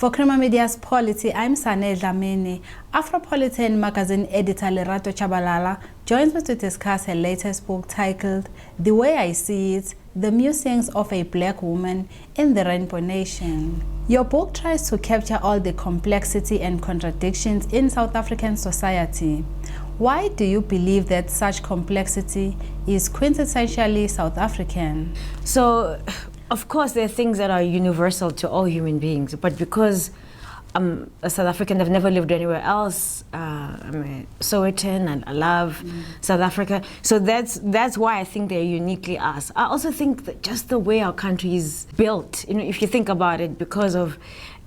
For Crema Media's Polity, I'm Sane Dlamini. Afropolitan magazine editor Lerato Tshabalala joins me to discuss her latest book titled The Way I See It, The Musings of a Black Woman in the Rainbow Nation. Your book tries to capture all the complexity and contradictions in South African society. Why do you believe that such complexity is quintessentially South African? So, of course, there are things that are universal to all human beings, but because I'm a South African, I've never lived anywhere else. I'm a Sowetan and I love South Africa. So that's why I think they're uniquely us. I also think that just the way our country is built, if you think about it, because of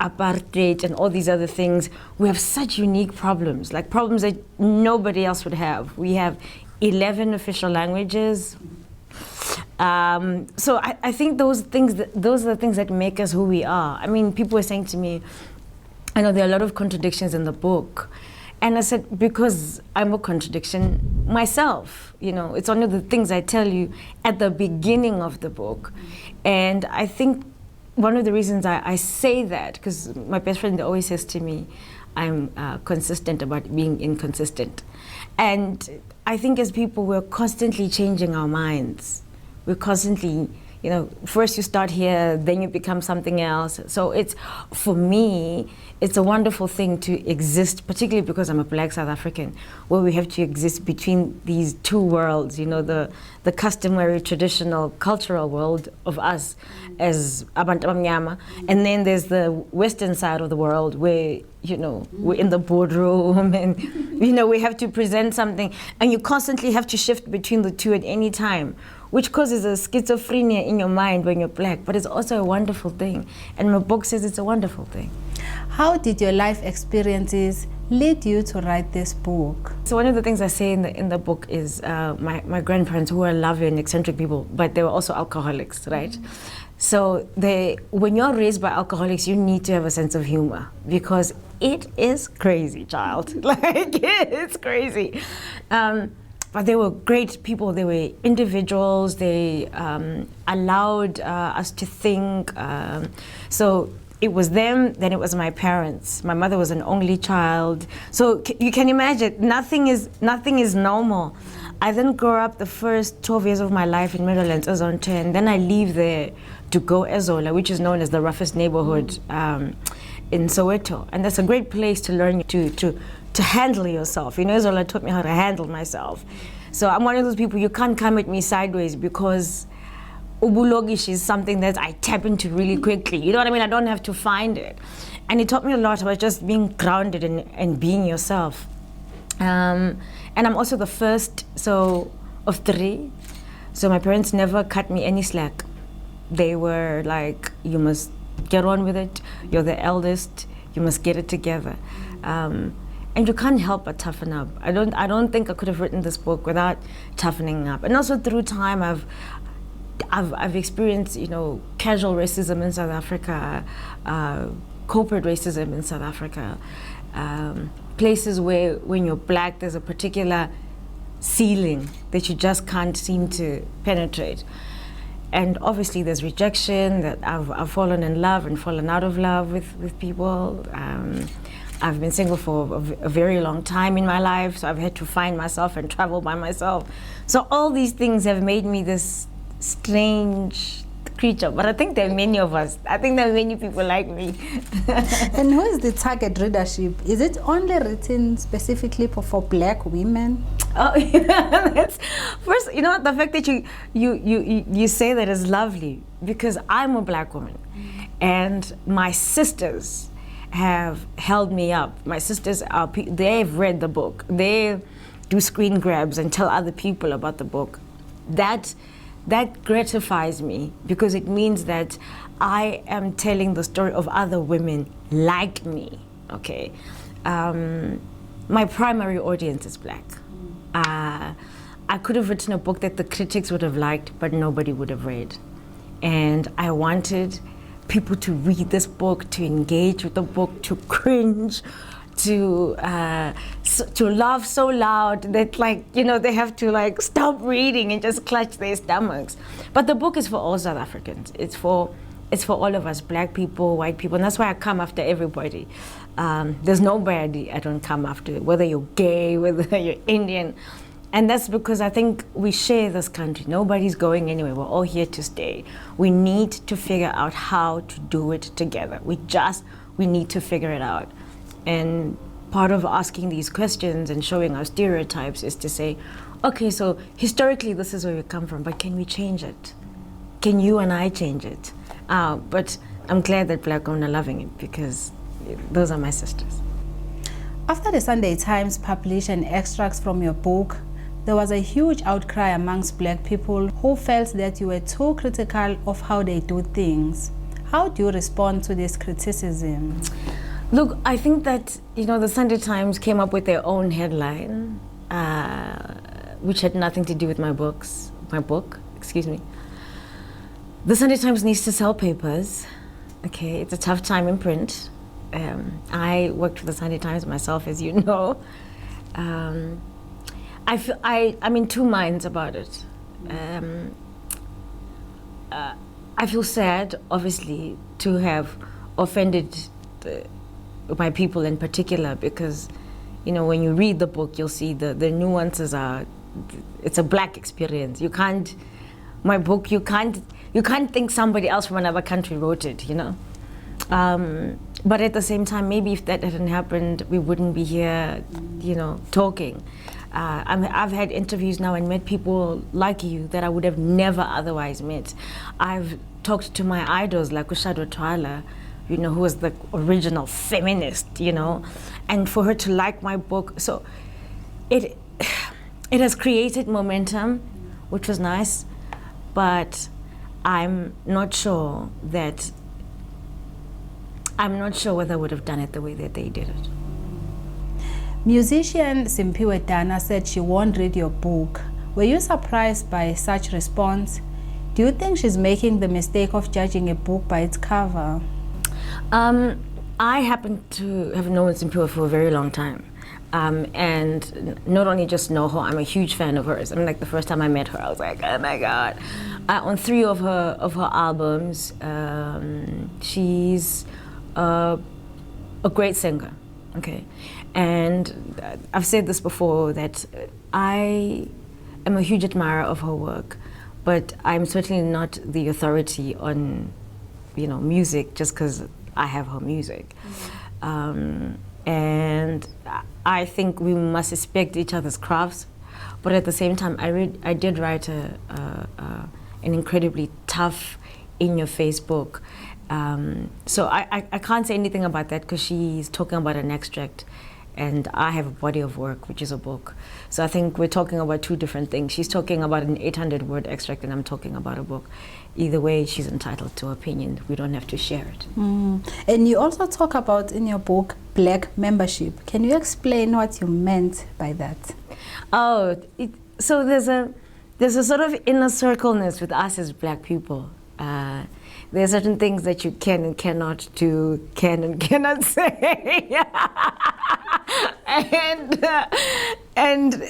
apartheid and all these other things, we have such unique problems, like problems that nobody else would have. We have 11 official languages. So I think those are the things that make us who we are. I mean, people were saying to me, I know there are a lot of contradictions in the book. And I said, because I'm a contradiction myself. It's one of the things I tell you at the beginning of the book. And I think one of the reasons I say that, because my best friend always says to me, I'm consistent about being inconsistent. And I think as people, we're constantly changing our minds. We're constantly, first you start here, then you become something else. So for me, it's a wonderful thing to exist, particularly because I'm a Black South African, where we have to exist between these two worlds, the customary, traditional, cultural world of us as Abantu Abamnyama, and then there's the Western side of the world where, we're in the boardroom and, we have to present something, and you constantly have to shift between the two at any time, which causes a schizophrenia in your mind when you're Black, but it's also a wonderful thing. And my book says it's a wonderful thing. How did your life experiences lead you to write this book? So one of the things I say in the book is my grandparents, who were lovely and eccentric people, but they were also alcoholics, right? So when you're raised by alcoholics, you need to have a sense of humor, because it is crazy, child. It's crazy. But they were great people. They were individuals. They allowed us to think. So it was them, then it was my parents. My mother was an only child. So you can imagine, nothing is normal. I then grew up the first 12 years of my life in Meadowlands, Ozone 10. Then I leave there to go Ezola, which is known as the roughest neighborhood in Soweto. And that's a great place to learn to handle yourself. Ezola taught me how to handle myself. So I'm one of those people, you can't come at me sideways, because ubulogish is something that I tap into really quickly. You know what I mean? I don't have to find it. And it taught me a lot about just being grounded and being yourself. And I'm also the first of three. So my parents never cut me any slack. They were like, you must get on with it. You're the eldest. You must get it together. And you can't help but toughen up. I don't think I could have written this book without toughening up. And also through time, I've experienced, casual racism in South Africa, corporate racism in South Africa, places where when you're Black, there's a particular ceiling that you just can't seem to penetrate. And obviously there's rejection, that I've fallen in love and fallen out of love with people. I've been single for a very long time in my life, so I've had to find myself and travel by myself. So all these things have made me this strange creature, but I think there are many of us. I think there are many people like me. And who is the target readership? Is it only written specifically for Black women? Oh, yeah, that's first. The fact that you say that is lovely, because I'm a Black woman, and my sisters have held me up. My sisters they've read the book. They do screen grabs and tell other people about the book. That gratifies me, because it means that I am telling the story of other women like me, okay? My primary audience is Black. I could have written a book that the critics would have liked, but nobody would have read. And I wanted people to read this book, to engage with the book, to cringe, to laugh so loud that they have to stop reading and just clutch their stomachs. But the book is for all South Africans. It's for it's for all of us, black people, white people, and that's why I come after everybody. There's nobody I don't come after, whether you're gay, whether you're Indian. And that's because I think we share this country. Nobody's going anywhere. We're all here to stay. We need to figure out how to do it together. We need to figure it out. And part of asking these questions and showing our stereotypes is to say, okay, so historically this is where we come from, but can we change it? Can you and I change it? But I'm glad that black women are loving it, because those are my sisters. After the Sunday Times published an extracts from your book, there was a huge outcry amongst black people who felt that you were too critical of how they do things. How do you respond to this criticism? Look, I think that, the Sunday Times came up with their own headline, which had nothing to do with my book. The Sunday Times needs to sell papers. Okay, it's a tough time in print. I worked for the Sunday Times myself, as you know. I'm in two minds about it. I feel sad, obviously, to have offended my people in particular, because, when you read the book, you'll see the nuances it's a black experience. My book, you can't think somebody else from another country wrote it, But at the same time, maybe if that hadn't happened, we wouldn't be here, talking. I've had interviews now and met people like you that I would have never otherwise met. I've talked to my idols like Lerato Tshabalala, who was the original feminist, and for her to like my book. So it has created momentum, which was nice, but I'm not sure whether I would have done it the way that they did it. Musician Simpiwe Dana said she won't read your book. Were you surprised by such response? Do you think she's making the mistake of judging a book by its cover? I happen to have known Simpiwe for a very long time. And not only just know her, I'm a huge fan of hers. The first time I met her, I was like, oh my God. On 3 of her albums, she's a great singer, okay? And I've said this before, that I am a huge admirer of her work, but I'm certainly not the authority on, music just because I have her music. And I think we must respect each other's crafts, but at the same time, I did write an incredibly tough, in-your-face book. So I can't say anything about that, because she's talking about an extract, and I have a body of work, which is a book. So I think we're talking about two different things. She's talking about an 800-word extract, and I'm talking about a book. Either way, she's entitled to her opinion. We don't have to share it. And you also talk about, in your book, black membership. Can you explain what you meant by that? So there's a sort of inner circleness with us as black people. There are certain things that you can and cannot do, can and cannot say. And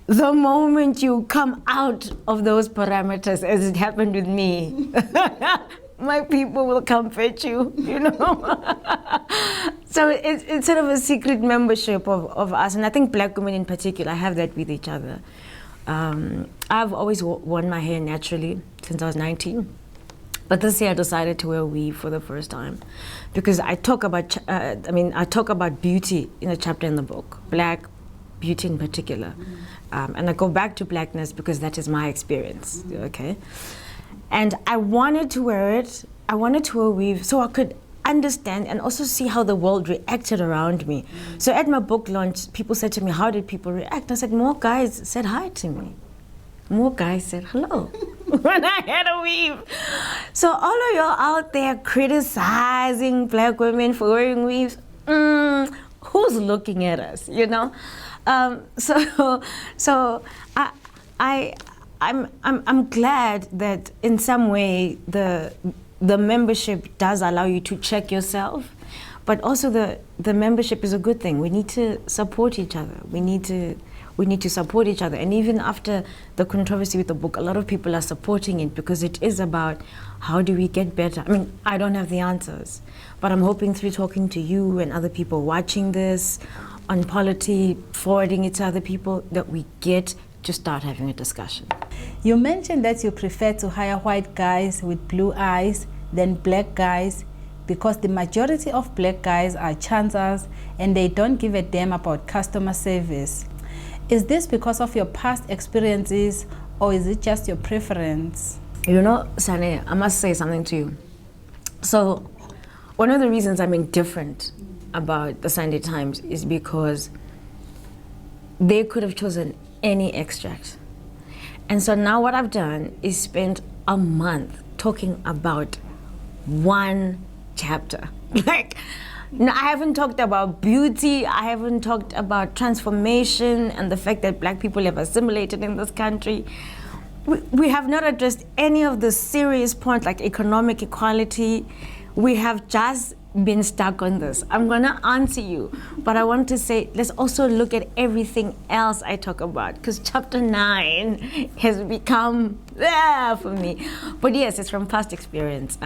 the moment you come out of those parameters, as it happened with me, my people will come fetch you, So it's sort of a secret membership of us. And I think black women in particular have that with each other. I've always worn my hair naturally since I was 19. But this year I decided to wear a weave for the first time, because I talk about beauty in a chapter in the book, black beauty in particular. And I go back to blackness because that is my experience, okay? And I wanted to wear it. I wanted to wear a weave so I could understand and also see how the world reacted around me. So at my book launch, people said to me, how did people react? I said, more guys said hi to me. More guys said hello when I had a weave. So all of y'all out there criticizing black women for wearing weaves, who's looking at us, So I'm glad that in some way the membership does allow you to check yourself, but also the membership is a good thing. We need to support each other. We need We need to support each other. And even after the controversy with the book, a lot of people are supporting it because it is about how do we get better. I mean, I don't have the answers, but I'm hoping through talking to you and other people watching this on Polity, forwarding it to other people, that we get to start having a discussion. You mentioned that you prefer to hire white guys with blue eyes than black guys because the majority of black guys are chancers and they don't give a damn about customer service. Is this because of your past experiences or is it just your preference? You know, Sane, I must say something to you. So, one of the reasons I'm indifferent about the Sunday Times is because they could have chosen any extract. And so now what I've done is spent a month talking about one chapter. Like, no, I haven't talked about beauty, I haven't talked about transformation and the fact that black people have assimilated in this country. We have not addressed any of the serious points like economic equality. We have just been stuck on this. I'm gonna answer you, but I want to say, let's also look at everything else I talk about, because chapter 9 has become for me. But yes, it's from past experience.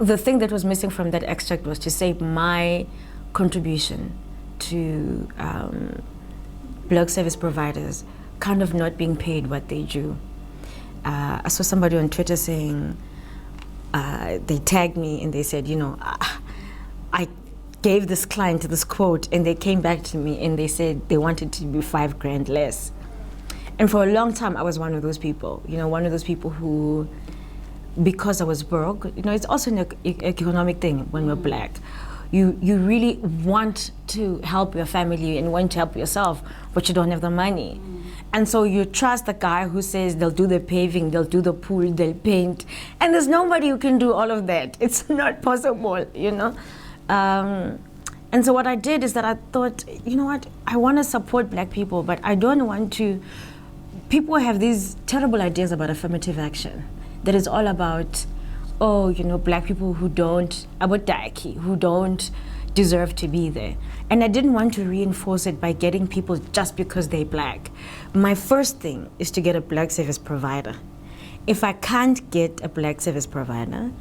The thing that was missing from that extract was to say my contribution to black service providers kind of not being paid what they do. I saw somebody on Twitter saying, they tagged me and they said, you know, I gave this client this quote and they came back to me and they said they wanted to be $5,000 less. And for a long time, I was one of those people, you know, one of those people who, because I was broke, you know, it's also an economic thing when we're black. You really want to help your family and want to help yourself, but you don't have the money. And so you trust the guy who says they'll do the paving, they'll do the pool, they'll paint. And there's nobody who can do all of that. It's not possible, you know? And so what I did is that I thought, you know what? I want to support black people, but I don't want to. People have these terrible ideas about affirmative action that is all about, oh, you know, black people who don't, about daiki, who don't deserve to be there. And I didn't want to reinforce it by getting people just because they're black. My first thing is to get a black service provider. If I can't get a black service provider,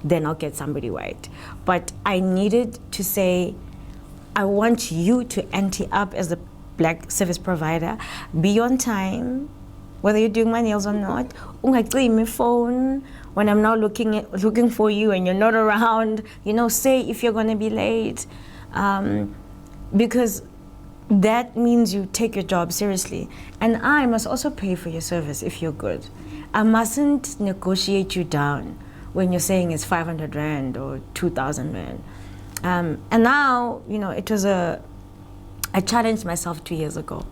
then I'll get somebody white. But I needed to say, I want you to ante up as a black service provider, be on time, whether you're doing my nails or not. Ungacimi my phone when I'm not looking for you and you're not around. You know, say if you're going to be late, because that means you take your job seriously. And I must also pay for your service if you're good. I mustn't negotiate you down when you're saying it's 500 Rand or 2,000 Rand. And now, you know, I challenged myself 2 years ago.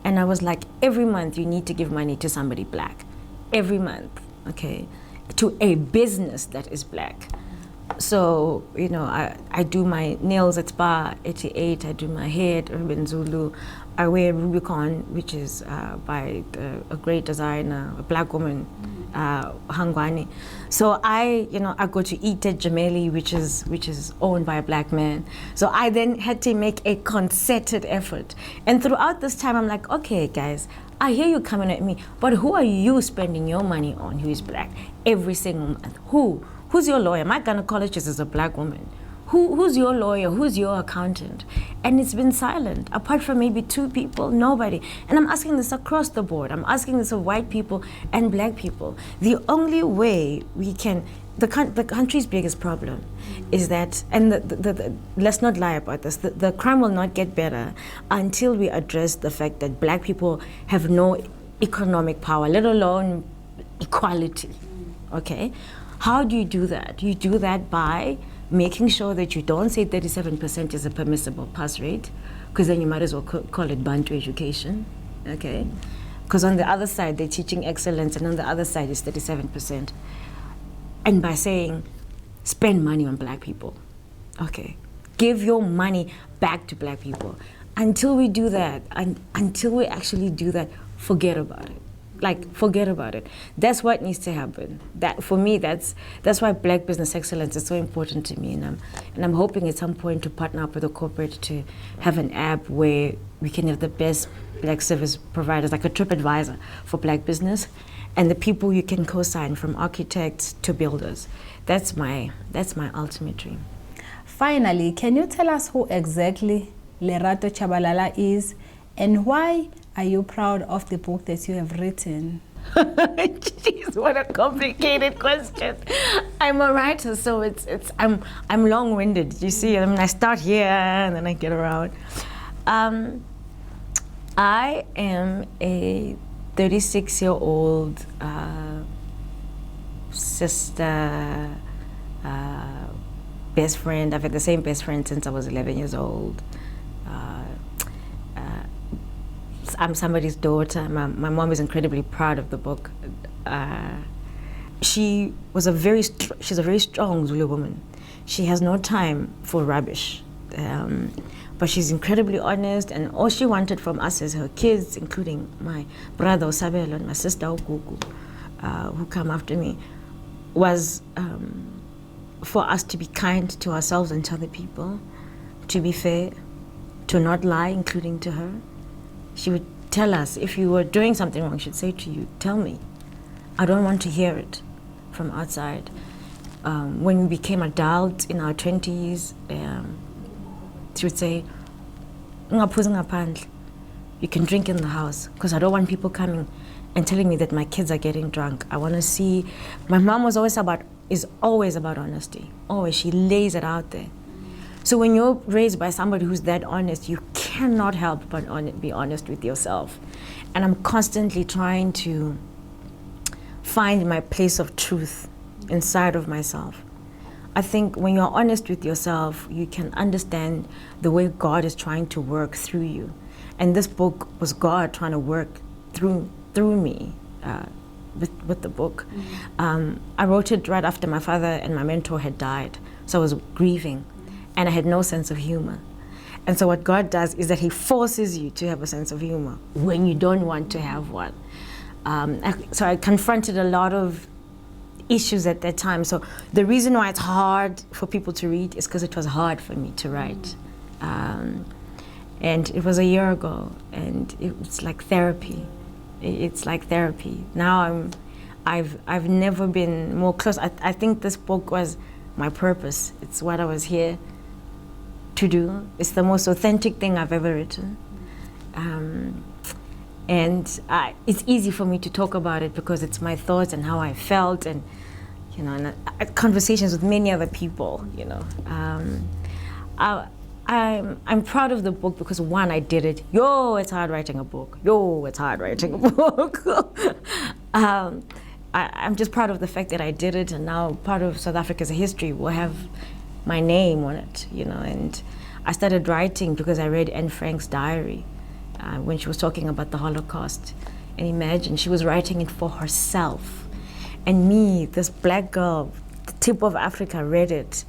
And I was like, every month you need to give money to somebody black. Every month, okay? To a business that is black. So, you know, I do my nails at Spa 88, I do my hair at Urban Zulu. I wear Rubicon, which is by a great designer, a black woman, Hangwani. So I go to eat at Jameli, which is owned by a black man. So I then had to make a concerted effort. And throughout this time, I'm like, okay, guys, I hear you coming at me, but who are you spending your money on who is black every single month? Who's your lawyer? My gynecologist is a black woman. Who's your lawyer? Who's your accountant? And it's been silent. Apart from maybe 2 people, nobody. And I'm asking this across the board. I'm asking this of white people and black people. The only way we can, the country's biggest problem is that, and let's not lie about this, the crime will not get better until we address the fact that black people have no economic power, let alone equality, okay? How do you do that? You do that by making sure that you don't say 37% is a permissible pass rate, because then you might as well call it Bantu education, okay? Because on the other side, they're teaching excellence, and on the other side is 37%. And by saying, spend money on black people, okay? Give your money back to black people. Until we do that, and until we actually do that, forget about it, like forget about it. That's what needs to happen. That for me, that's why Black business excellence is so important to me, and I'm hoping at some point to partner up with a corporate to have an app where we can have the best Black service providers, like a trip advisor for Black business, and the people you can co-sign, from architects to builders. That's my ultimate dream. Finally, can you tell us who exactly Lerato Tshabalala is, and why are you proud of the book that you have written? Jeez, what a complicated question. I'm a writer, so I'm long-winded. You see, I mean, I start here and then I get around. I am a 36-year-old sister, best friend. I've had the same best friend since I was 11 years old. I'm somebody's daughter. My mom is incredibly proud of the book. She's a very strong Zulu woman. She has no time for rubbish. But she's incredibly honest, and all she wanted from us as her kids, including my brother Osabelo and my sister Okuku, who come after me, was for us to be kind to ourselves and to other people, to be fair, to not lie, including to her. She would tell us, if you were doing something wrong, she'd say to you, tell me. I don't want to hear it from outside. When we became adults in our 20s, she would say, you can drink in the house, because I don't want people coming and telling me that my kids are getting drunk. I want to see. My mom is always about honesty. Always, she lays it out there. So when you're raised by somebody who's that honest, you cannot help but be honest with yourself. And I'm constantly trying to find my place of truth inside of myself. I think when you're honest with yourself, you can understand the way God is trying to work through you. And this book was God trying to work through me with the book. I wrote it right after my father and my mentor had died. So I was grieving, and I had no sense of humor. And so what God does is that he forces you to have a sense of humor when you don't want to have one. So I confronted a lot of issues at that time. So the reason why it's hard for people to read is because it was hard for me to write. And it was a year ago, and it's like therapy. It's like therapy. Now I've never been more close. I think this book was my purpose. It's what I was here to do. It's the most authentic thing I've ever written. And it's easy for me to talk about it because it's my thoughts and how I felt, and and conversations with many other people. I'm proud of the book because, one, I did it. It's hard writing a book. It's hard writing a book. I'm just proud of the fact that I did it, and now part of South Africa's history will have my name on it. And I started writing because I read Anne Frank's diary when she was talking about the Holocaust. And imagine, she was writing it for herself. And me, this black girl, the tip of Africa, read it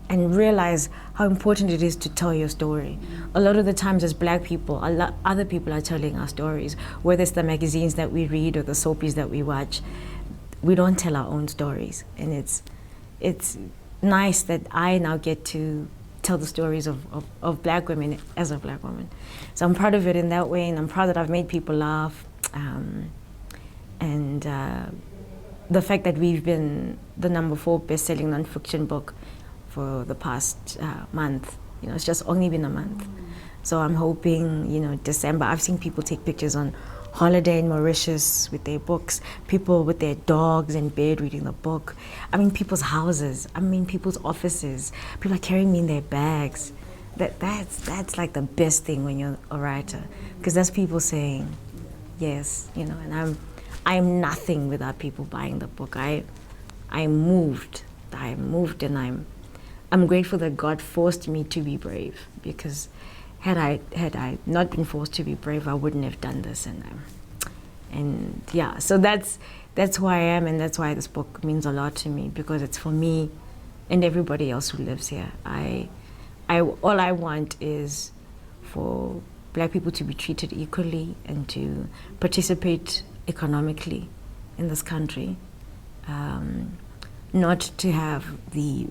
and realized how important it is to tell your story. A lot of the times as black people, other people are telling our stories, whether it's the magazines that we read or the soapies that we watch. We don't tell our own stories. And it's nice that I now get to tell the stories of black women as a black woman. So I'm proud of it in that way, and I'm proud that I've made people laugh. The fact that we've been the #4 best-selling nonfiction book for the past month, it's just only been a month. So I'm hoping, December, I've seen people take pictures on holiday in Mauritius with their books, people with their dogs in bed reading the book. I mean, people's houses, people's offices. People are carrying me in their bags. That's like the best thing when you're a writer, because that's people saying yes, and I'm nothing without people buying the book. I'm moved, and I'm grateful that God forced me to be brave, because had I not been forced to be brave, I wouldn't have done this. And yeah, so that's who I am, and that's why this book means a lot to me, because it's for me and everybody else who lives here. All I want is for black people to be treated equally and to participate economically in this country, not to have the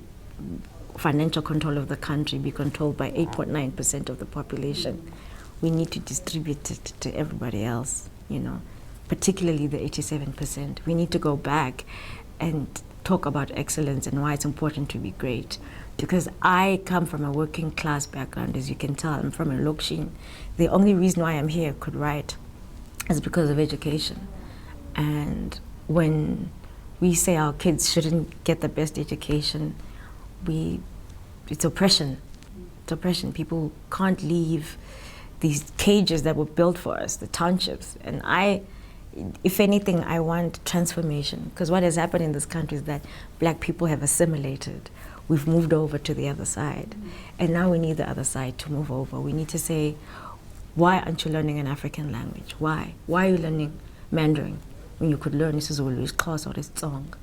financial control of the country be controlled by 8.9% of the population. We need to distribute it to everybody else, you know, particularly the 87%. We need to go back and talk about excellence and why it's important to be great. Because I come from a working class background, as you can tell. I'm from a Lokshin. The only reason why I'm here could write is because of education. And when we say our kids shouldn't get the best education, it's oppression. It's oppression. People can't leave these cages that were built for us, the townships. And if anything, I want transformation. Because what has happened in this country is that black people have assimilated. We've moved over to the other side. And now we need the other side to move over. We need to say, why aren't you learning an African language? Why? Why are you learning Mandarin when you could learn isiZulu, isiXhosa, or isiTsonga?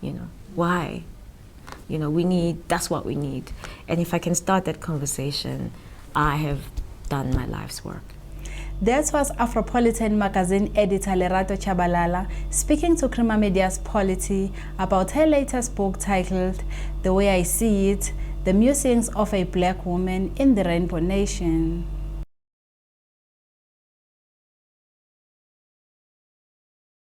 You know, why? You know, that's what we need. And if I can start that conversation, I have done my life's work. That was Afropolitan magazine editor Lerato Tshabalala speaking to Crema Media's Polity about her latest book titled The Way I See It, The Musings of a Black Woman in the Rainbow Nation.